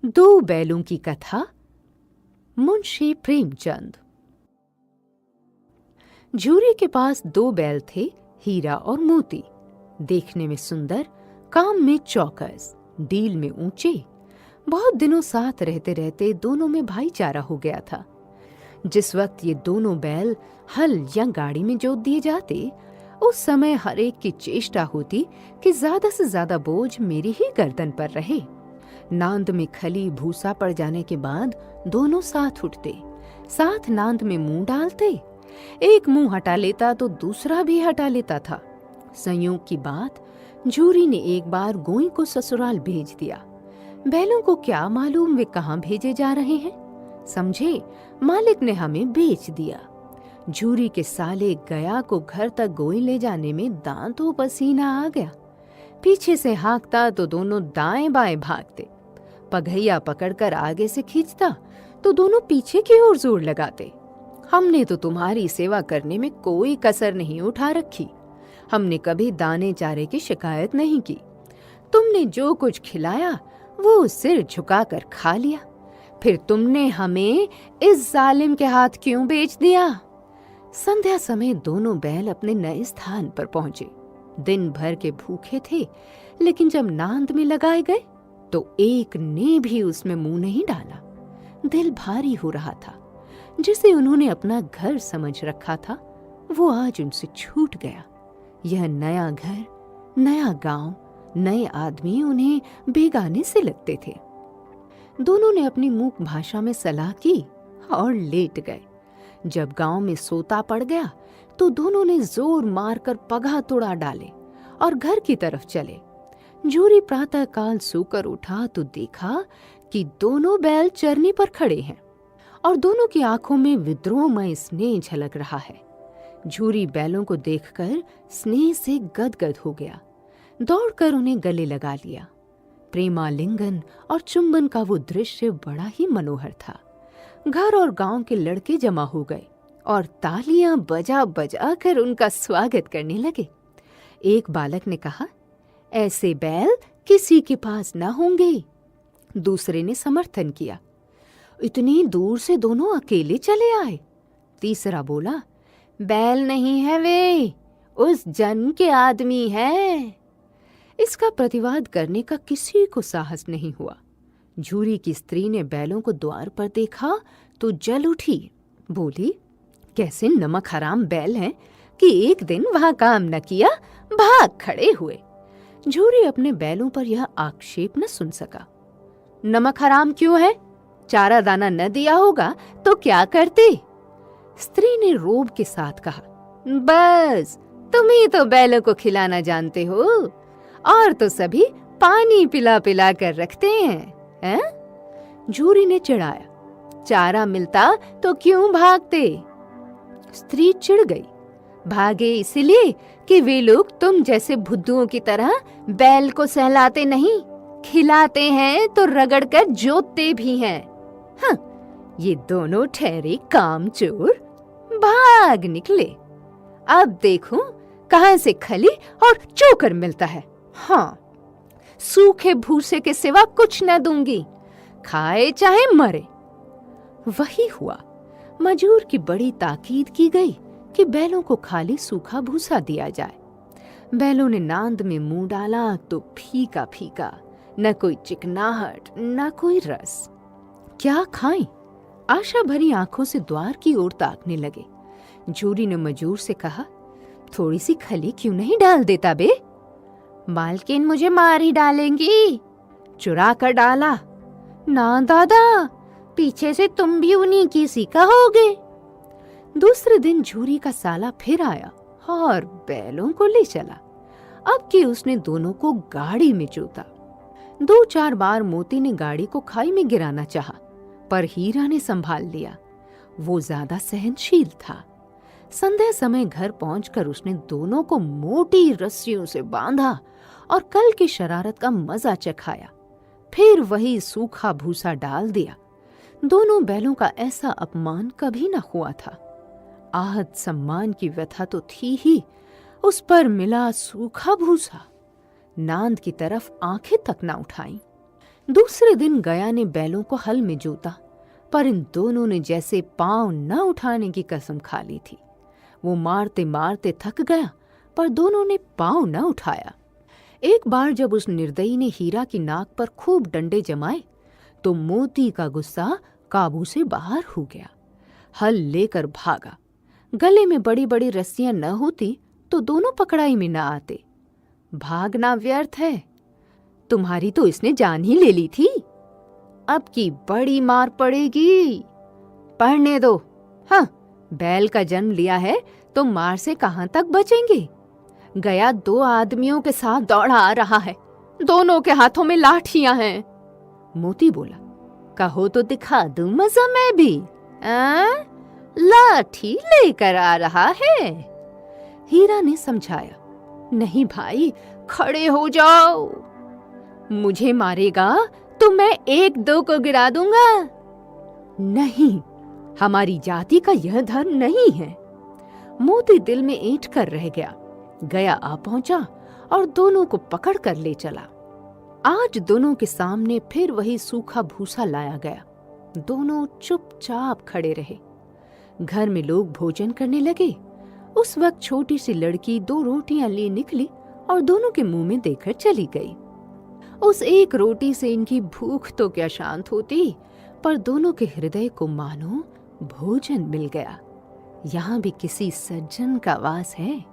दो बैलों की कथा। मुंशी प्रेमचंद। झूरी के पास दो बैल थे, हीरा और मोती। देखने में सुंदर, काम में चौकस, डील में ऊंचे। बहुत दिनों साथ रहते रहते दोनों में भाईचारा हो गया था। जिस वक्त ये दोनों बैल हल या गाड़ी में जोत दिए जाते, उस समय हर एक की चेष्टा होती कि ज्यादा से ज्यादा बोझ मेरी ही गर्दन पर रहे। नांद में खली भूसा पड़ जाने के बाद दोनों साथ उठते, साथ नांद में मुंह डालते। एक मुंह हटा लेता तो दूसरा भी हटा लेता था। संयोग की बात, झूरी ने एक बार गोई को ससुराल भेज दिया। बैलों को क्या मालूम वे कहाँ भेजे जा रहे हैं। समझे, मालिक ने हमें बेच दिया। झूरी के साले गया को घर तक गोई ले जाने में दांतों पसीना आ गया। पीछे से हाँकता तो दोनों दाएं बाएं भागते। पगहिया पकड़कर आगे से खींचता तो दोनों पीछे की ओर जोर लगाते। हमने तो तुम्हारी सेवा करने में कोई कसर नहीं उठा रखी। हमने कभी दाने चारे की शिकायत नहीं की। तुमने जो कुछ खिलाया वो सिर झुकाकर खा लिया। फिर तुमने हमें इस जालिम के हाथ क्यों बेच दिया। संध्या समय दोनों बैल अपने नए स्थान पर पहुंचे। दिन भर के भूखे थे, लेकिन जब नांद में लगाए गए तो एक ने भी उसमें मुंह नहीं डाला। दिल भारी हो रहा था। जिसे उन्होंने अपना घर समझ रखा था, वो आज उनसे छूट गया। यह नया घर, नया गांव, नए आदमी उन्हें बेगाने से लगते थे। दोनों ने अपनी मूक भाषा में सलाह की और लेट गए। जब गांव में सोता पड़ गया तो दोनों ने जोर मारकर पगहा तोड़ा डाले और घर की तरफ चले। झूरी प्रातः काल सोकर उठा तो देखा कि दोनों बैल चरनी पर खड़े हैं और दोनों की आंखों में विद्रोहमय स्नेह झलक रहा है। झूरी बैलों को देखकर स्नेह से गदगद हो गया। दौड़कर उन्हें गले लगा लिया। प्रेमालिंगन और चुंबन का वो दृश्य बड़ा ही मनोहर था। घर और गांव के लड़के जमा हो गए और तालियां बजा बजा कर उनका स्वागत करने लगे। एक बालक ने कहा, ऐसे बैल किसी के पास न होंगे। दूसरे ने समर्थन किया, इतनी दूर से दोनों अकेले चले आए। तीसरा बोला, बैल नहीं है वे, उस जन के आदमी हैं। इसका प्रतिवाद करने का किसी को साहस नहीं हुआ। झूरी की स्त्री ने बैलों को द्वार पर देखा तो जल उठी। बोली, कैसे नमक हराम बैल हैं कि एक दिन वहां काम न किया, भाग खड़े हुए। झूरी अपने बैलों पर यह आक्षेप न सुन सका। नमक हराम क्यों है? चारा दाना न दिया होगा तो क्या करते? स्त्री ने रोब के साथ कहा, बस तुम ही तो बैलों को खिलाना जानते हो, और तो सभी पानी पिला पिला कर रखते हैं। झूरी ने चिढ़ाया, चारा मिलता तो क्यों भागते? स्त्री चिढ़ गई, भागे इसलिए कि वे लोग तुम जैसे भुद्दुओं की तरह बैल को सहलाते नहीं, खिलाते हैं तो रगड़ कर जोतते भी हैं। हाँ, ये दोनों ठहरे कामचोर, भाग निकले। अब देखो कहां से खली और चोकर मिलता है। हाँ, सूखे भूसे के सिवा कुछ न दूंगी, खाए चाहे मरे। वही हुआ। मजूर की बड़ी ताकीद की गई कि बैलों को खाली सूखा भूसा दिया जाए। बैलों ने नांद में मुंह डाला तो फीका फीका, न कोई चिकनाहट न कोई रस। क्या खाएं? आशा भरी आंखों से द्वार की ओर ताकने लगे। झूरी ने मजूर से कहा, थोड़ी सी खली क्यों नहीं डाल देता बे? मालकिन मुझे मार ही डालेंगी। चुरा कर डाला। ना दादा, पीछे से तुम भी उन्हीं की सी कहोगे। दूसरे दिन झूरी का साला फिर आया और बैलों को ले चला। अब कि उसने दोनों को गाड़ी में जोता। 2-4 बार मोती ने गाड़ी को खाई में गिराना चाहा, पर हीरा ने संभाल लिया। वो ज्यादा सहनशील था। संध्या समय घर पहुंचकर उसने दोनों को मोटी रस्सियों से बांधा और कल की शरारत का मजा चखाया। फिर वही सूखा भूसा डाल दिया। दोनों बैलों का ऐसा अपमान कभी न हुआ था। आहत सम्मान की व्यथा तो थी ही, उस पर मिला सूखा भूसा। नांद की तरफ आंखें तक न उठाई। दूसरे दिन गया ने बैलों को हल में जोता, पर इन दोनों ने जैसे पांव न उठाने की कसम खा ली थी। वो मारते मारते थक गया, पर दोनों ने पांव न उठाया। एक बार जब उस निर्दयी ने हीरा की नाक पर खूब डंडे जमाए, तो मोती का गुस्सा काबू से बाहर हो गया। हल लेकर भागा। गले में बड़ी बड़ी रस्सियां न होती तो दोनों पकड़ाई में न आते। भागना व्यर्थ है, तुम्हारी तो इसने जान ही ले ली थी, अब की बड़ी मार पड़ेगी। पढ़ने दो। हाँ, बैल का जन्म लिया है तो मार से कहां तक बचेंगे। गया 2 आदमियों के साथ दौड़ा आ रहा है, दोनों के हाथों में लाठियां हैं। मोती बोला, कहो तो दिखा दूं मजा मैं भी। लाठी लेकर आ रहा है। हीरा ने समझाया, नहीं भाई, खड़े हो जाओ। मुझे मारेगा तो मैं 1-2 को गिरा दूंगा। नहीं, हमारी जाति का यह धर्म नहीं है। मोती दिल में ऐंठ कर रह गया। गया आ पहुंचा और दोनों को पकड़ कर ले चला। आज दोनों के सामने फिर वही सूखा भूसा लाया गया। दोनों चुपचाप खड़े रहे। घर में लोग भोजन करने लगे। उस वक्त छोटी सी लड़की 2 रोटियां लिए निकली और दोनों के मुंह में देकर चली गई। उस एक रोटी से इनकी भूख तो क्या शांत होती, पर दोनों के हृदय को मानो भोजन मिल गया। यहाँ भी किसी सज्जन का वास है।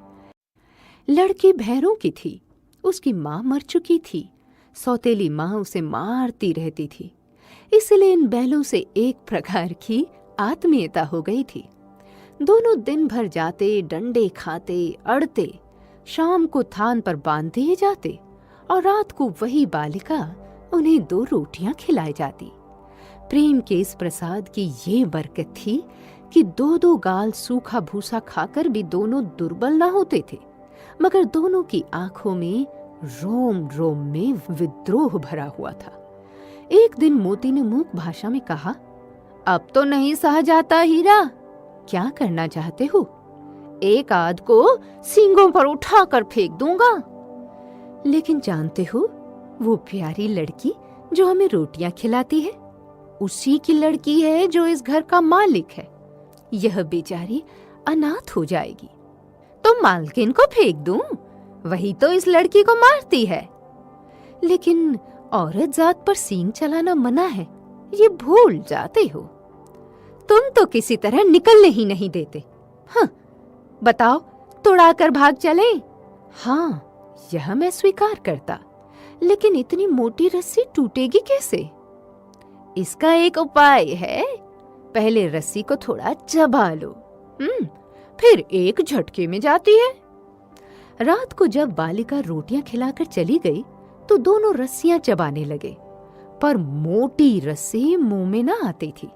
लड़की भैरों की थी। उसकी माँ मर चुकी थी। सौतेली माँ उसे मारती रहती थी, इसलिए इन बैलों से एक प्रकार की आत्मीयता हो गई थी। दोनों दिन भर जाते, डंडे खाते, अड़ते, शाम को थान पर बांध दिए जाते और रात को वही बालिका उन्हें 2 रोटियां खिलाई जाती। प्रेम के इस प्रसाद की ये बरकत थी कि 2-2 गाल सूखा भूसा खाकर भी दोनों दुर्बल न होते थे, मगर दोनों की आंखों में रोम रोम में विद्रोह भरा हुआ था। एक दिन मोती ने मूक भाषा में कहा, अब तो नहीं सहा जाता हीरा, क्या करना चाहते हो? एक आध को सींगों पर उठाकर फेंक दूंगा। लेकिन जानते हो, वो प्यारी लड़की जो हमें रोटियां खिलाती है, उसी की लड़की है जो इस घर का मालिक है। यह बेचारी अनाथ हो जाएगी। तो मालकिन को फेंक दूं? वही तो इस लड़की को मारती है। लेकिन औरत जात पर सींग चलाना मना है, ये भूल जाते हो। तुम तो किसी तरह निकलने ही नहीं देते। हाँ, बताओ, तुड़ाकर भाग चले? हाँ, यह मैं स्वीकार करता, लेकिन इतनी मोटी रस्सी टूटेगी कैसे? इसका एक उपाय है। पहले रस्सी को थोड़ा चबा लो, फिर एक झटके में जाती है। रात को जब बालिका रोटियां खिलाकर चली गई तो दोनों रस्सियां चबाने लगे, पर मोटी रस्सी मुंह में न आती थी।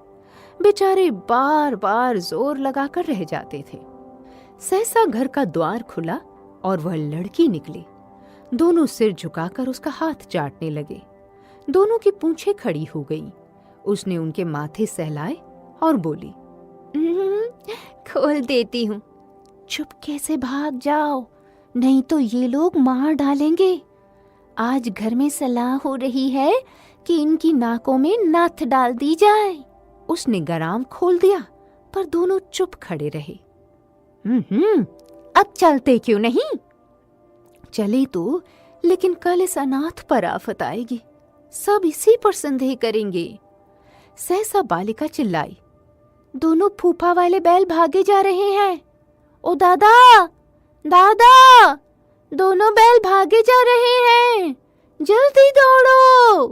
बेचारे बार बार जोर लगाकर रह जाते थे। सहसा घर का द्वार खुला और वह लड़की निकली। दोनों सिर झुकाकर उसका हाथ चाटने लगे। दोनों की पूंछें खड़ी हो गईं। उसने उनके माथे सहलाए और बोली, खोल देती हूँ, चुपके से भाग जाओ, नहीं तो ये लोग मार डालेंगे। आज घर में सलाह हो रही है कि इनकी नाकों में नथ डाल दी जाए। उसने गराम खोल दिया, पर दोनों चुप खड़े रहे। अब चलते क्यों नहीं? चले तो, लेकिन कल इस अनाथ पर आफत आएगी, सब इसी पर संदेह करेंगे। सहसा बालिका चिल्लाई, दोनों फूफा वाले बैल भागे जा रहे हैं। ओ दादा, दादा, दोनों बैल भागे जा रहे हैं, जल्दी दौड़ो।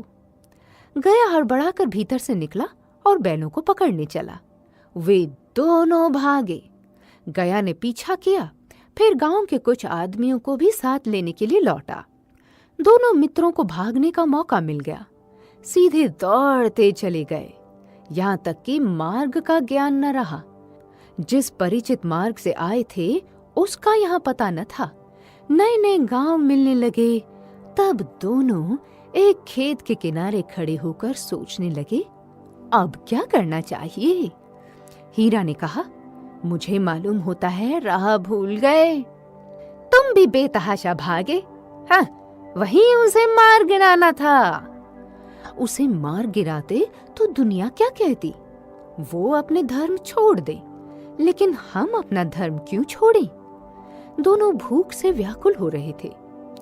गया हड़बड़ाकर भीतर से निकला और बैलों को पकड़ने चला। वे दोनों भागे। गया ने पीछा किया, फिर गांव के कुछ आदमियों को भी साथ लेने के लिए लौटा। दोनों मित्रों को भागने का मौका मिल गया। सीधे दौड़ते चले गए, यहाँ तक कि मार्ग का ज्ञान न रहा। जिस परिचित मार्ग से आए थे उसका यहाँ पता न था। नए नए गांव मिलने लगे। तब दोनों एक खेत के किनारे खड़े होकर सोचने लगे, अब क्या करना चाहिए। हीरा ने कहा, मुझे मालूम होता है राह भूल गए। तुम भी बेतहाशा भागे। हाँ, वहीं उसे मार गिराना था। उसे मार गिराते तो दुनिया क्या कहती? वो अपने धर्म छोड़ दे, लेकिन हम अपना धर्म क्यों छोड़ें? दोनों भूख से व्याकुल हो रहे थे।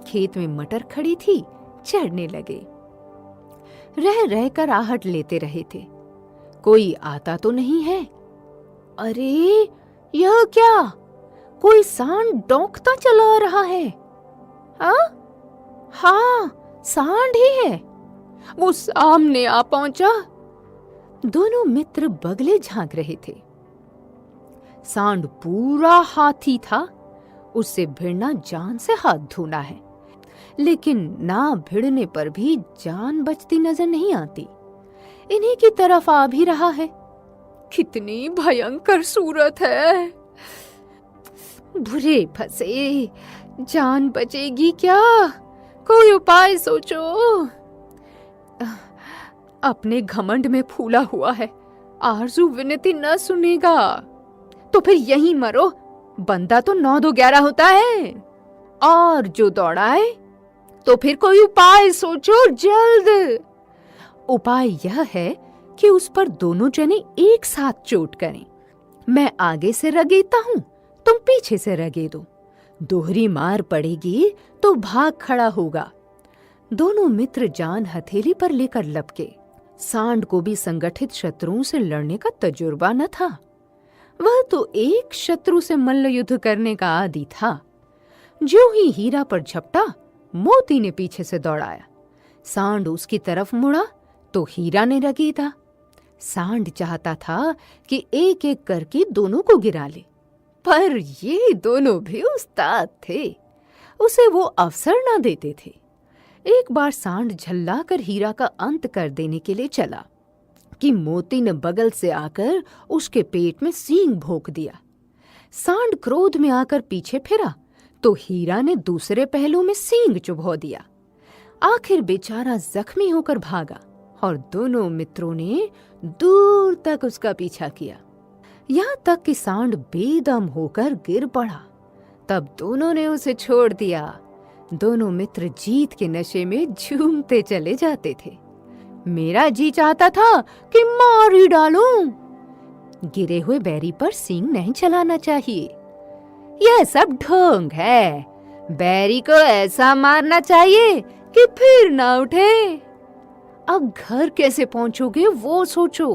खेत में मटर खड़ी थी, चढ़ने लगे। रह रह कर आहट लेते रहे थे। कोई आता तो नहीं है। अरे यह क्या? कोई सांड डौंकता चला आ रहा है। हाँ, सांड ही है। वो सामने आ पहुंचा। दोनों मित्र बगले झांक रहे थे। सांड पूरा हाथी था। उससे भिड़ना जान से हाथ धोना है, लेकिन ना भिड़ने पर भी जान बचती नजर नहीं आती। इन्हीं की तरफ आ भी रहा है। कितनी भयंकर सूरत है। बुरे फंसे, जान बचेगी क्या? कोई उपाय सोचो। अपने घमंड में फूला हुआ है, आरजू विनती न सुनेगा तो फिर यहीं मरो। बंदा तो 9-2-11 होता है। और जो दौड़ाए तो फिर कोई उपाय सोचो जल्द। उपाय यह है कि उस पर दोनों जने एक साथ चोट करें। मैं आगे से रगेता हूं, तुम पीछे से रगे दो। दोहरी मार पड़ेगी तो भाग खड़ा होगा। दोनों मित्र जान हथेली पर लेकर लपके। सांड को भी संगठित शत्रुओं से लड़ने का तजुर्बा न था। वह तो एक शत्रु से मल्ल युद्ध करने का आदी था। जो ही हीरा पर झपटा, मोती ने पीछे से दौड़ाया। सांड उसकी तरफ मुड़ा तो हीरा ने रगेदा। सांड चाहता था कि एक एक करके दोनों को गिरा ले, पर ये दोनों भी उस्ताद थे। उसे वो अवसर न देते थे। एक बार सांड झल्ला कर हीरा का अंत कर देने के लिए चला कि मोती ने बगल से आकर उसके पेट में सींग भोंक दिया। सांड क्रोध में आकर पीछे फिरा तो हीरा ने दूसरे पहलू में सींग चुभो दिया। आखिर बेचारा जख्मी होकर भागा और दोनों मित्रों ने दूर तक उसका पीछा किया, यहाँ तक कि सांड बेदम होकर गिर पड़ा। तब दोनों ने उसे छोड़ दिया। दोनों मित्र जीत के नशे में झूमते चले जाते थे। मेरा जी चाहता था कि मार ही डालूं। गिरे हुए बैरी पर सींग नहीं चलाना चाहिए। यह सब ढोंग है। बैरी को ऐसा मारना चाहिए कि फिर ना उठे। अब घर कैसे पहुंचोगे वो सोचो।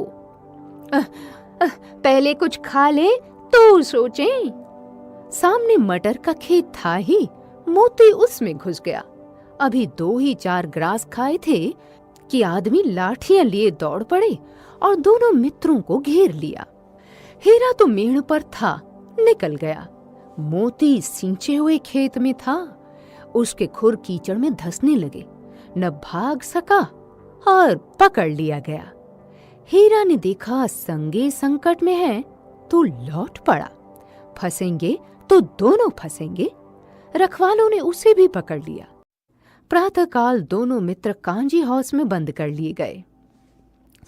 पहले कुछ खा ले तो सोचें। सामने मटर का खेत था ही, मोती उसमें घुस गया। अभी 2 ही 4 ग्रास खाए थे कि आदमी लाठियां लिए दौड़ पड़े और दोनों मित्रों को घेर लिया। हीरा तो मेड़ पर था, निकल गया। मोती सींचे हुए खेत में था। उसके खुर कीचड़ में धंसने लगे, न भाग सका और पकड़ लिया गया। हीरा ने देखा संगे संकट में है तो लौट पड़ा। फंसेंगे तो दोनों फंसेंगे। रखवालों ने उसे भी पकड़ लिया। प्रातःकाल दोनों मित्र कांजी हाउस में बंद कर लिए गए।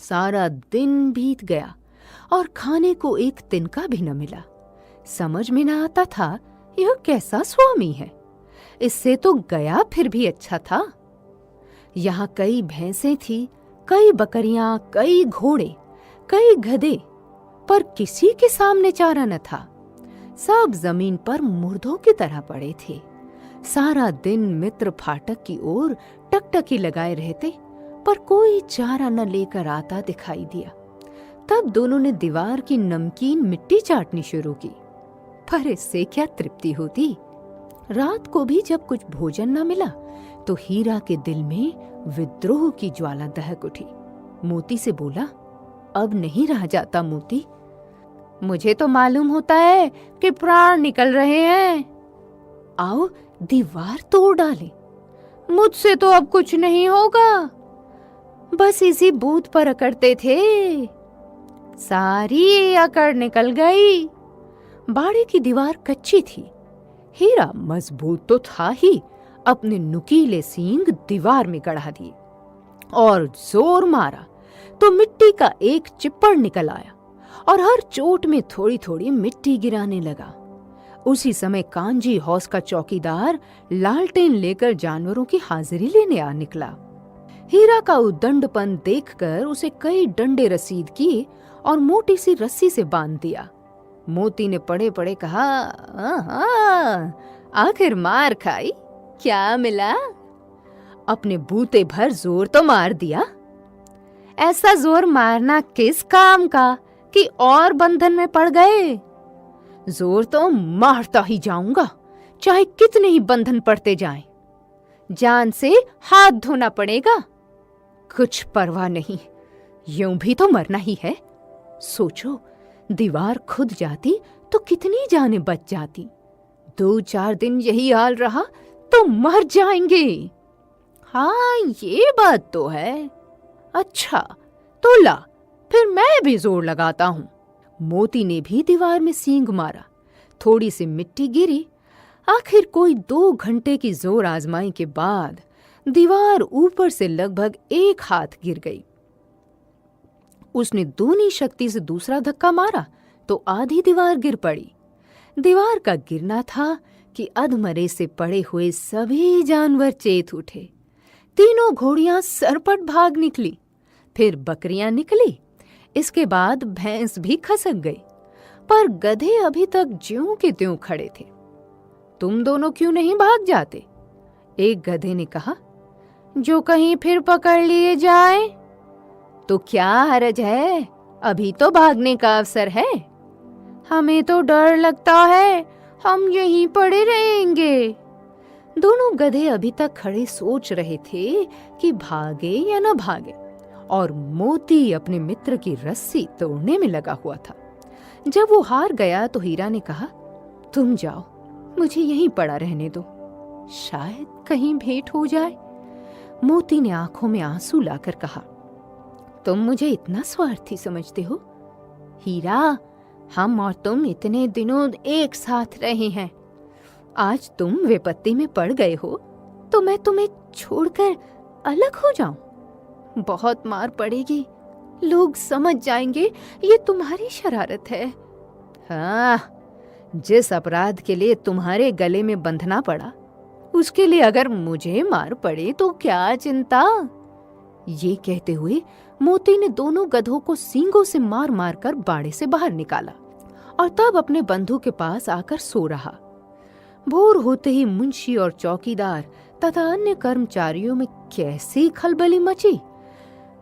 सारा दिन बीत गया और खाने को एक तिनका भी न मिला। समझ में न आता था यह कैसा स्वामी है। इससे तो गया फिर भी अच्छा था। यहाँ कई भैंसें थी, कई बकरियां, कई घोड़े, कई गधे, पर किसी के सामने चारा न था। सब जमीन पर मुर्दों की तरह पड़े थे। सारा दिन मित्र फाटक की ओर टकटकी लगाए रहते, पर कोई चारा न लेकर आता दिखाई दिया। तब दोनों ने दीवार की नमकीन मिट्टी चाटनी शुरू की, पर इससे क्या तृप्ति होती। रात को भी जब कुछ भोजन न मिला तो हीरा के दिल में विद्रोह की ज्वाला दहक उठी। मोती से बोला, अब नहीं रहा जाता मोती। मुझे तो मालूम होता है कि प्राण निकल रहे हैं। आओ दीवार तोड़ डाले। मुझसे तो अब कुछ नहीं होगा। बस इसी बूथ पर अकड़ते थे, सारी अकड़ निकल गई। बाड़े की दीवार कच्ची थी। हीरा मजबूत तो था ही, अपने नुकीले सींग दीवार में गड़ा दिए और जोर मारा तो मिट्टी का एक चिप्पड़ निकल आया और हर चोट में थोड़ी थोड़ी मिट्टी गिराने लगा। उसी समय कांजी हौस का चौकीदार लालटेन लेकर जानवरों की हाजिरी लेने आ निकला। हीरा का उद्दंडपन देखकर उसे कई डंडे रसीद किए और मोटी सी रस्सी से बांध दिया। मोती ने पड़े पड़े कहा, आखिर मार खाई, क्या मिला? अपने बूते भर जोर तो मार दिया। ऐसा जोर मारना किस काम का कि और बंधन में पड़ गए? जोर तो मारता ही जाऊंगा, चाहे कितने ही बंधन पड़ते जाएं। जान से हाथ धोना पड़ेगा, कुछ परवाह नहीं, यूं भी तो मरना ही है। सोचो, दीवार खुद जाती तो कितनी जानें बच जाती। 2-4 दिन यही हाल रहा तो मर जाएंगे। हाँ, ये बात तो है। अच्छा, तो ला, फिर मैं भी जोर लगाता हूं। मोती ने भी दीवार में सींग मारा। थोड़ी सी मिट्टी गिरी। आखिर कोई 2 घंटे की जोर आजमाई के बाद दीवार ऊपर से लगभग 1 हाथ गिर गई। उसने दूनी शक्ति से दूसरा धक्का मारा तो आधी दीवार गिर पड़ी। दीवार का गिरना था कि अधमरे से पड़े हुए सभी जानवर चेत उठे। तीनों घोड़ियां सरपट भाग निकली, फिर बकरियां निकली, इसके बाद भैंस भी खसक गई, पर गधे अभी तक ज्यों के त्यों खड़े थे। तुम दोनों क्यों नहीं भाग जाते? एक गधे ने कहा। जो कहीं फिर पकड़ लिए जाए तो क्या हर्ज है, अभी तो भागने का अवसर है। हमें तो डर लगता है, हम यहीं पड़े रहेंगे। दोनों गधे अभी तक खड़े सोच रहे थे कि भागे या न भागे, और मोती अपने मित्र की रस्सी तोड़ने में लगा हुआ था। जब वो हार गया तो हीरा ने कहा, तुम जाओ, मुझे यहीं पड़ा रहने दो, शायद कहीं भेंट हो जाए। मोती ने आंखों में आंसू लाकर कहा, तुम मुझे इतना स्वार्थी समझते हो? हीरा, हम और तुम इतने दिनों एक साथ रहे हैं, आज तुम विपत्ति में पड़ गए हो तो मैं तुम्हें छोड़कर अलग हो जाऊं? बहुत मार पड़ेगी, लोग समझ जाएंगे ये तुम्हारी शरारत है। हाँ, जिस अपराध के लिए तुम्हारे गले में बंधना पड़ा, उसके लिए अगर मुझे मार पड़े तो क्या चिंता। ये कहते हुए मोती ने दोनों गधों को सींगों से मार मार कर बाड़े से बाहर निकाला और तब अपने बंधु के पास आकर सो रहा। भोर होते ही मुंशी और चौकीदार तथा अन्य कर्मचारियों में कैसी खलबली मची।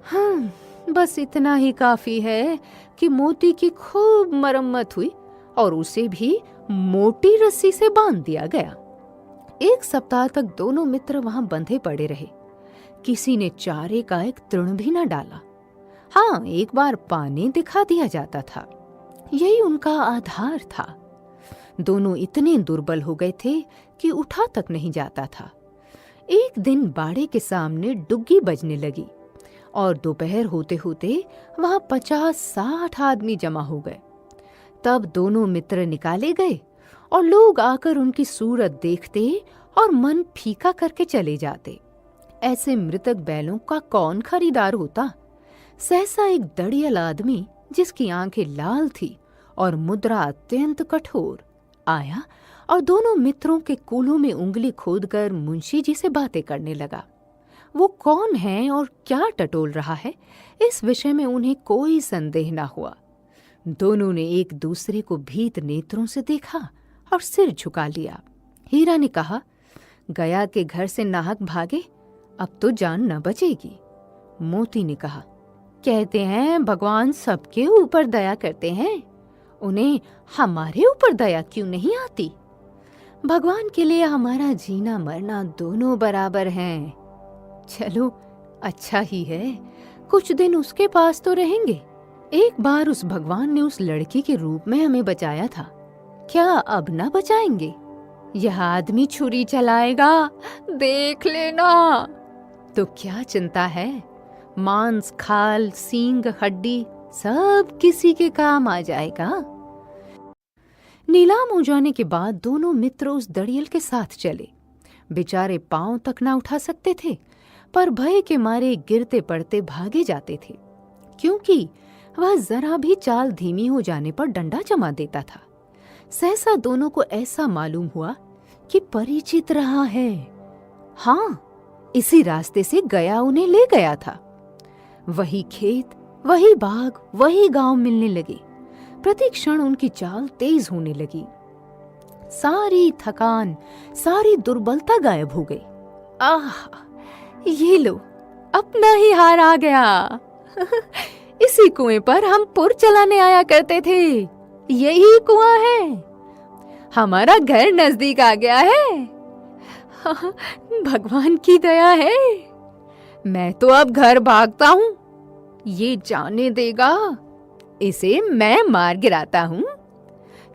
हाँ, बस इतना ही काफी है कि मोती की खूब मरम्मत हुई और उसे भी मोटी रस्सी से बांध दिया गया। 1 सप्ताह तक दोनों मित्र वहां बंधे पड़े रहे। किसी ने चारे का एक तृण भी न डाला। हाँ, एक बार पानी दिखा दिया जाता था, यही उनका आधार था। दोनों इतने दुर्बल हो गए थे कि उठा तक नहीं जाता था। एक दिन बाड़े के सामने डुग्गी बजने लगी और दोपहर होते होते वहां 50-60 आदमी जमा हो गए। तब दोनों मित्र निकाले गए और लोग आकर उनकी सूरत देखते और मन फीका करके चले जाते। ऐसे मृतक बैलों का कौन खरीदार होता? सहसा एक दड़ियल आदमी, जिसकी आंखें लाल थी और मुद्रा अत्यंत कठोर, आया और दोनों मित्रों के कूल्हों में उंगली खोदकर मुंशी जी से बातें करने लगा। वो कौन है और क्या टटोल रहा है, इस विषय में उन्हें कोई संदेह न हुआ। दोनों ने एक दूसरे को भीत नेत्रों से देखा और सिर झुका लिया। हीरा ने कहा, गया के घर से नाहक भागे, अब तो जान न बचेगी। मोती ने कहा, कहते हैं भगवान सबके ऊपर दया करते हैं, उन्हें हमारे ऊपर दया क्यों नहीं आती? भगवान के लिए हमारा जीना मरना दोनों बराबर हैं। चलो, अच्छा ही है, कुछ दिन उसके पास तो रहेंगे। एक बार उस भगवान ने उस लड़की के रूप में हमें बचाया था, क्या अब ना बचाएंगे? यह आदमी छुरी चलाएगा, देख लेना। तो क्या चिंता है, मांस, खाल, सींग, हड्डी सब किसी के काम आ जाएगा। नीलाम हो जाने के बाद दोनों मित्र उस दड़ियल के साथ चले। बेचारे पांव तक ना उठा सकते थे, पर भय के मारे गिरते पड़ते भागे जाते थे, क्योंकि वह जरा भी चाल धीमी हो जाने पर डंडा जमा देता था। सहसा दोनों को ऐसा मालूम हुआ कि परिचित रहा है। हाँ, इसी रास्ते से गया उन्हें ले गया था। वही खेत, वही बाग, वही गांव मिलने लगे। प्रति क्षण उनकी चाल तेज होने लगी। सारी थकान, सारी दुर्बलता गायब हो गई। आह, ये लो, अपना ही हार आ गया। इसी कुएं पर हम पुर चलाने आया करते थे। यही कुआं है। हमारा घर नजदीक आ गया है। भगवान की दया है। मैं तो अब घर भागता हूं। ये जाने देगा, इसे मैं मार गिराता हूं।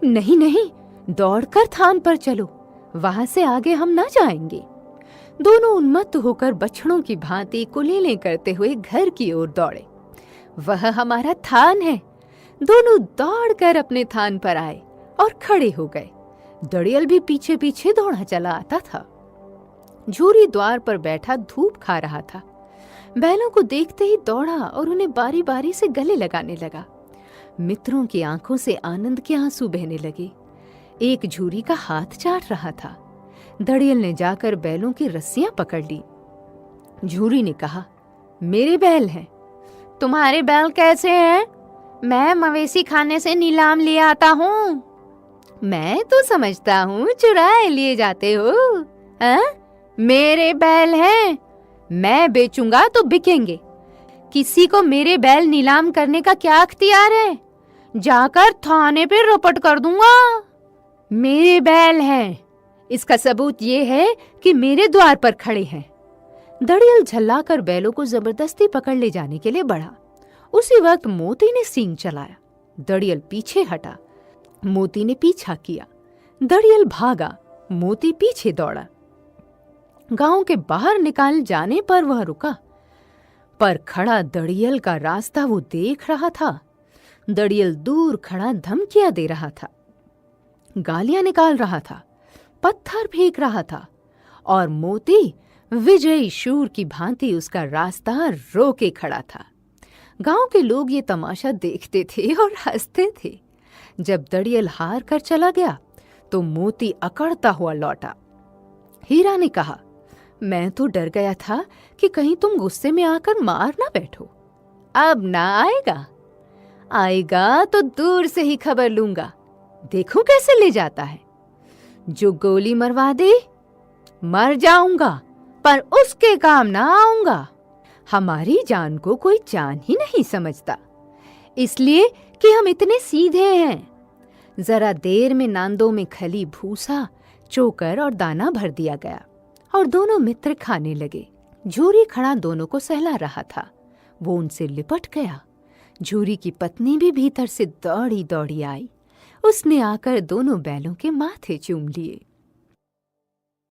नहीं नहीं, दौड़कर थान पर चलो, वहां से आगे हम ना जाएंगे। दोनों उन्मत्त होकर बछड़ों की भांति कुलेलें करते हुए घर की ओर दौड़े। वह हमारा थान है। दोनों दौड़कर अपने थान पर आए और खड़े हो गए। दड़ियल भी पीछे पीछे दौड़ा चला आता था। झूरी द्वार पर बैठा धूप खा रहा था। बैलों को देखते ही दौड़ा और उन्हें बारी बारी से गले लगाने लगा। मित्रों की आंखों से आनंद के आंसू बहने लगे। एक झूरी का हाथ चाट रहा था। दड़ियल ने जाकर बैलों की रस्सियां पकड़ ली। झूरी ने कहा, मेरे बैल हैं। तुम्हारे बैल कैसे हैं? मैं मवेशी खाने से नीलाम ले आता हूँ। मैं तो समझता हूँ चुराए लिए जाते हो। मेरे बैल हैं। मैं बेचूंगा तो बिकेंगे। किसी को मेरे बैल नीलाम करने का क्या अख्तियार है? जाकर थाने पे रपट कर दूंगा। मेरे बैल हैं। इसका सबूत ये है कि मेरे द्वार पर खड़े हैं। दड़ियल झल्लाकर बैलों को जबरदस्ती पकड़ ले जाने के लिए बढ़ा। उसी वक्त मोती ने सींग चलाया। दड़ियल पीछे हटा। मोती ने पीछा किया। दड़ियल भागा। मोती पीछे दौड़ा। गांव के बाहर निकाल जाने पर वह रुका, पर खड़ा दड़ियल का रास्ता वो देख रहा था। दड़ियल दूर खड़ा धमकियां दे रहा था, गालियां निकाल रहा था, पत्थर फेंक रहा था, और मोती विजयी शूर की भांति उसका रास्ता रोके खड़ा था। गांव के लोग ये तमाशा देखते थे और हंसते थे। जब दड़ियल हार कर चला गया तो मोती अकड़ता हुआ लौटा। हीरा ने कहा, मैं तो डर गया था कि कहीं तुम गुस्से में आकर मार ना बैठो। अब ना आएगा। आएगा तो दूर से ही खबर लूंगा। देखो कैसे ले जाता है। जो गोली मरवा दे, मर जाऊंगा, पर उसके काम ना आऊंगा। हमारी जान को कोई जान ही नहीं समझता, इसलिए कि हम इतने सीधे हैं। जरा देर में नांदों में खली भूसा, चोकर और दाना भर दिया गया और दोनों मित्र खाने लगे। झूरी खड़ा दोनों को सहला रहा था। वो उनसे लिपट गया। झूरी की पत्नी भी भीतर से दौड़ी दौड़ी आई। उसने आकर दोनों बैलों के माथे चूम लिए।